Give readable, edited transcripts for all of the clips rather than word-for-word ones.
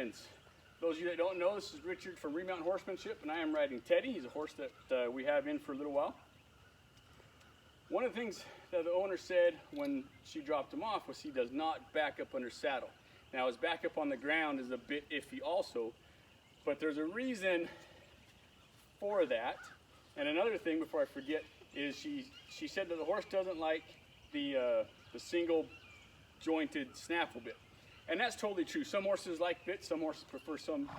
friends. Those of you that don't know, this is Richard from Remount Horsemanship, and I am riding Teddy. He's a horse that we have in for a little while. One of the things that the owner said when she dropped him off was he does not back up under saddle. Now his back up on the ground is a bit iffy also, but there's a reason for that. And another thing before I forget is she said that the horse doesn't like the single jointed snaffle bit. And that's totally true. Some horses like bits, some horses prefer some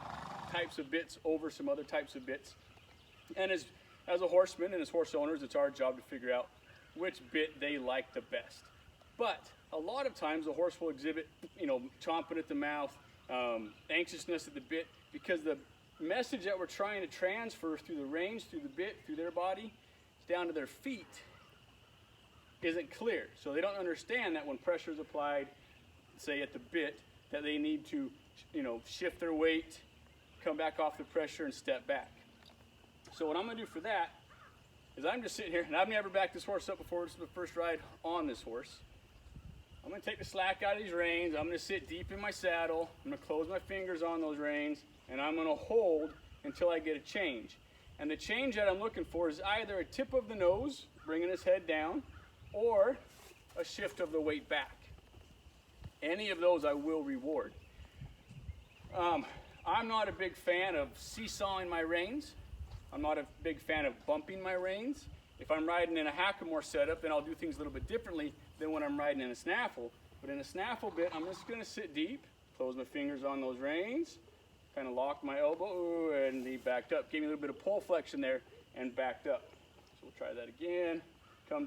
types of bits over some other types of bits. And as a horseman and as horse owners, it's our job to figure out which bit they like the best. But a lot of times the horse will exhibit, chomping at the mouth, anxiousness at the bit, because the message that we're trying to transfer through the reins, through the bit, through their body, down to their feet isn't clear. So they don't understand that when pressure is applied, say at the bit, that they need to, shift their weight, come back off the pressure and step back. So what I'm gonna do for that is I'm just sitting here, and I've never backed this horse up before. This is the first ride on this horse. I'm gonna take the slack out of these reins. I'm gonna sit deep in my saddle. I'm gonna close my fingers on those reins, and I'm gonna hold until I get a change. And the change that I'm looking for is either a tip of the nose, bringing his head down, or a shift of the weight back. Any of those I will reward. I'm not a big fan of seesawing my reins. I'm not a big fan of bumping my reins. If I'm riding in a hackamore setup, then I'll do things a little bit differently than when I'm riding in a snaffle. But in a snaffle bit, I'm just gonna sit deep, close my fingers on those reins, kind of lock my elbow, and he backed up. Gave me a little bit of pull flexion there and backed up. So we'll try that again. I'll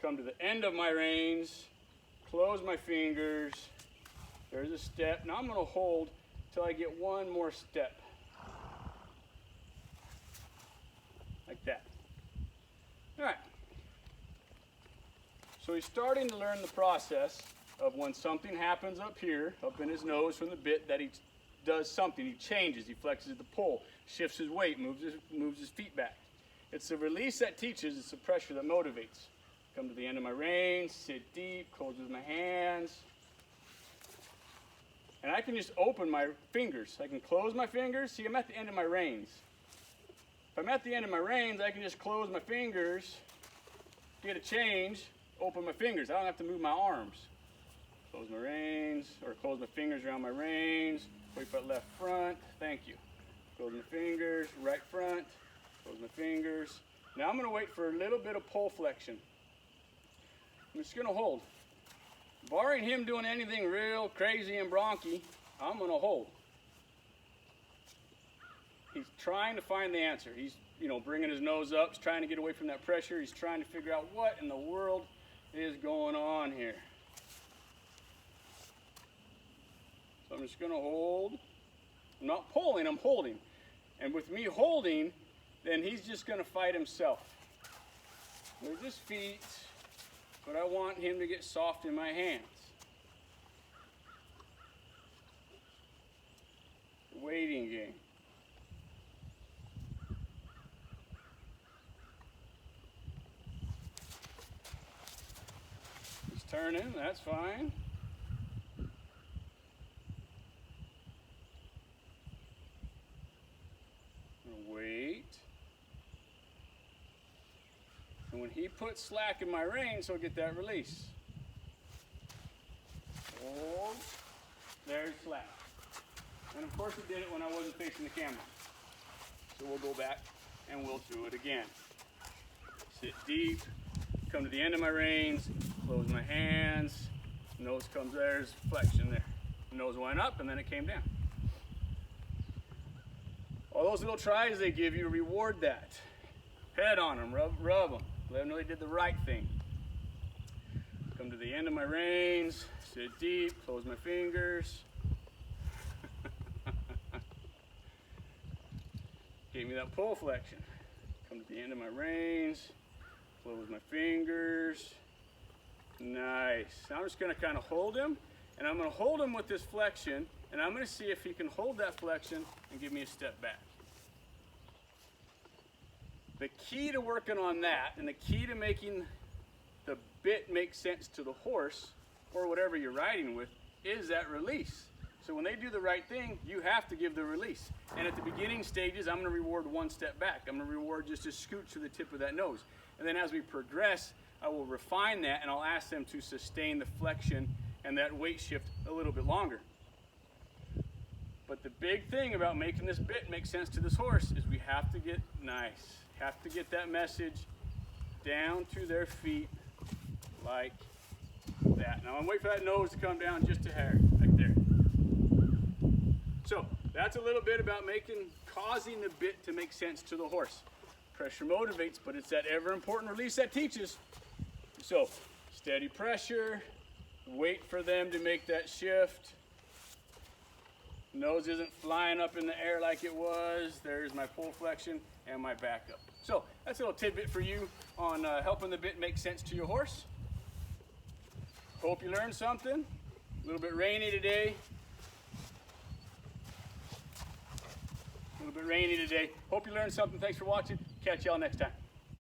come to the end of my reins, close my fingers. There's a step. Now I'm gonna hold till I get one more step. Like that. All right. So he's starting to learn the process of when something happens up here, up in his nose from the bit, that he does something. He changes, he flexes the pull, shifts his weight, moves his feet back. It's the release that teaches, it's the pressure that motivates. Come to the end of my reins, sit deep, close with my hands. And I can just open my fingers. I can close my fingers. See, I'm at the end of my reins. If I'm at the end of my reins, I can just close my fingers, get a change, open my fingers. I don't have to move my arms. Close my reins, or close my fingers around my reins. Wait for left front. Thank you. Close my fingers, right front. Close my fingers. Now I'm going to wait for a little bit of pull flexion. I'm just going to hold. Barring him doing anything real crazy and bronky, I'm going to hold. He's trying to find the answer. He's, bringing his nose up. He's trying to get away from that pressure. He's trying to figure out what in the world is going on here. So I'm just going to hold. I'm not pulling, I'm holding. And with me holding, then he's just going to fight himself. There's his feet, but I want him to get soft in my hands. The waiting game. He's turning, that's fine. Wait. And when he puts slack in my reins, he'll get that release. Hold. There's slack. And of course he did it when I wasn't facing the camera. So we'll go back and we'll do it again. Sit deep, come to the end of my reins, close my hands, nose comes, there's flexion there. Nose went up and then it came down. All those little tries they give you, reward that. Head on them, rub them. Let them know they did the right thing. Come to the end of my reins, sit deep, close my fingers. Gave me that pull flexion. Come to the end of my reins, close my fingers. Nice. Now I'm just gonna kind of hold him, and I'm gonna hold him with this flexion, and I'm gonna see if he can hold that flexion and give me a step back. The key to working on that, and the key to making the bit make sense to the horse, or whatever you're riding with, is that release. So when they do the right thing, you have to give the release. And at the beginning stages, I'm gonna reward one step back. I'm gonna reward just a scooch to the tip of that nose. And then as we progress, I will refine that and I'll ask them to sustain the flexion and that weight shift a little bit longer. But the big thing about making this bit make sense to this horse is we have to get nice. Have to get that message down to their feet like that. Now I'm waiting for that nose to come down just a hair, right there. So that's a little bit about causing the bit to make sense to the horse. Pressure motivates, but it's that ever important release that teaches. So steady pressure, wait for them to make that shift. Nose isn't flying up in the air like it was. There's my pull flexion and my backup. So that's a little tidbit for you on helping the bit make sense to your horse. Hope you learned something. A little bit rainy today. Hope you learned something. Thanks for watching. Catch y'all next time.